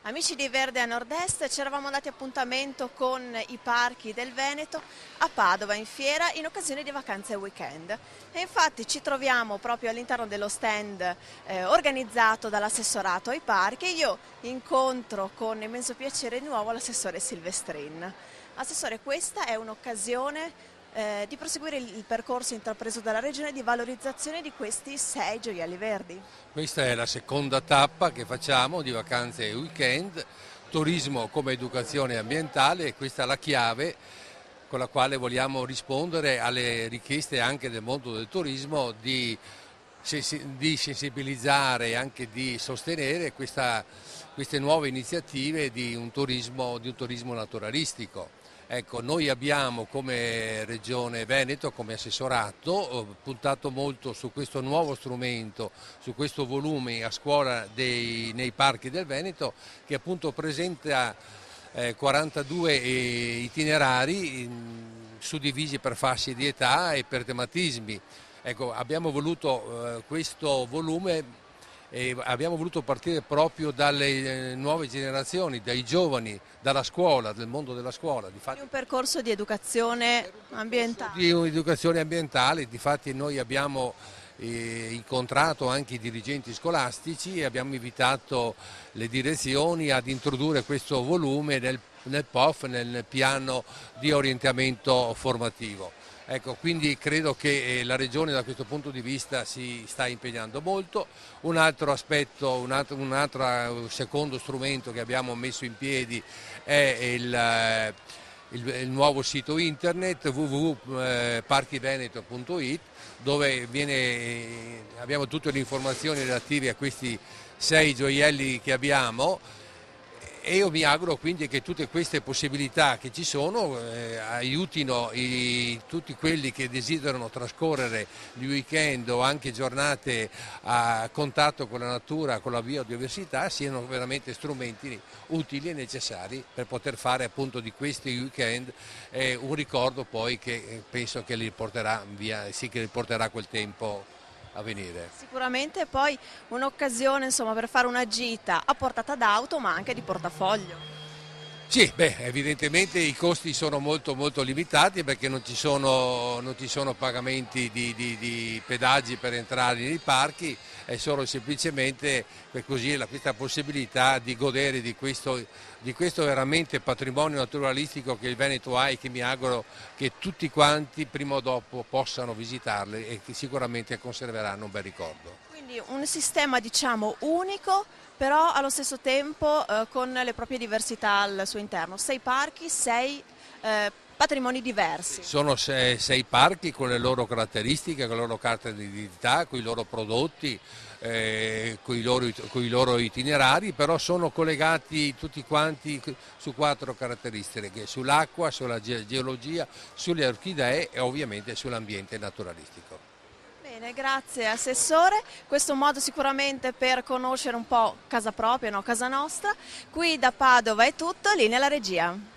Amici di Verde a Nord-Est, ci eravamo dati appuntamento con i parchi del Veneto a Padova in fiera in occasione di vacanze e weekend. E infatti ci troviamo proprio all'interno dello stand organizzato dall'assessorato ai parchi e io incontro con immenso piacere di nuovo l'assessore Silvestrin. Assessore, questa è un'occasione di proseguire il percorso intrapreso dalla Regione di valorizzazione di questi 6 gioielli verdi. Questa è la seconda tappa che facciamo di vacanze e weekend, turismo come educazione ambientale, e questa è la chiave con la quale vogliamo rispondere alle richieste anche del mondo del turismo di sensibilizzare e anche di sostenere queste nuove iniziative di un turismo naturalistico. Ecco, noi abbiamo come Regione Veneto, come assessorato, puntato molto su questo nuovo strumento, su questo volume a scuola nei parchi del Veneto, che appunto presenta 42 itinerari suddivisi per fasce di età e per tematismi. Ecco, abbiamo voluto questo volume e abbiamo voluto partire proprio dalle nuove generazioni, dai giovani, dalla scuola, del mondo della scuola. Quindi un percorso di educazione ambientale. Di educazione ambientale, difatti noi abbiamo incontrato anche i dirigenti scolastici e abbiamo invitato le direzioni ad introdurre questo volume nel POF, nel piano di orientamento formativo. Ecco, quindi credo che la Regione da questo punto di vista si sta impegnando molto. Un altro aspetto, un altro secondo strumento che abbiamo messo in piedi è il nuovo sito internet www.parchiveneto.it, dove abbiamo tutte le informazioni relative a questi 6 gioielli che abbiamo. E io mi auguro quindi che tutte queste possibilità che ci sono aiutino tutti quelli che desiderano trascorrere gli weekend o anche giornate a contatto con la natura, con la biodiversità, siano veramente strumenti utili e necessari per poter fare appunto di questi weekend un ricordo poi che penso che li porterà via, sì, che li porterà quel tempo a venire. Sicuramente poi un'occasione insomma, per fare una gita a portata d'auto ma anche di portafoglio. Sì, evidentemente i costi sono molto limitati perché non ci sono pagamenti di pedaggi per entrare nei parchi, è solo semplicemente per così questa possibilità di godere di questo veramente patrimonio naturalistico che il Veneto ha e che mi auguro che tutti quanti prima o dopo possano visitarle e che sicuramente conserveranno un bel ricordo. Quindi un sistema diciamo unico, però allo stesso tempo con le proprie diversità al suo interno. 6 parchi, 6 patrimoni diversi. Sono 6 parchi con le loro caratteristiche, con le loro carte di identità, con i loro prodotti, con i loro itinerari, però sono collegati tutti quanti su 4 caratteristiche: sull'acqua, sulla geologia, sulle orchidee e ovviamente sull'ambiente naturalistico. Bene, grazie Assessore, questo è un modo sicuramente per conoscere un po' casa propria, no? Casa nostra. Qui da Padova è tutto, linea alla regia.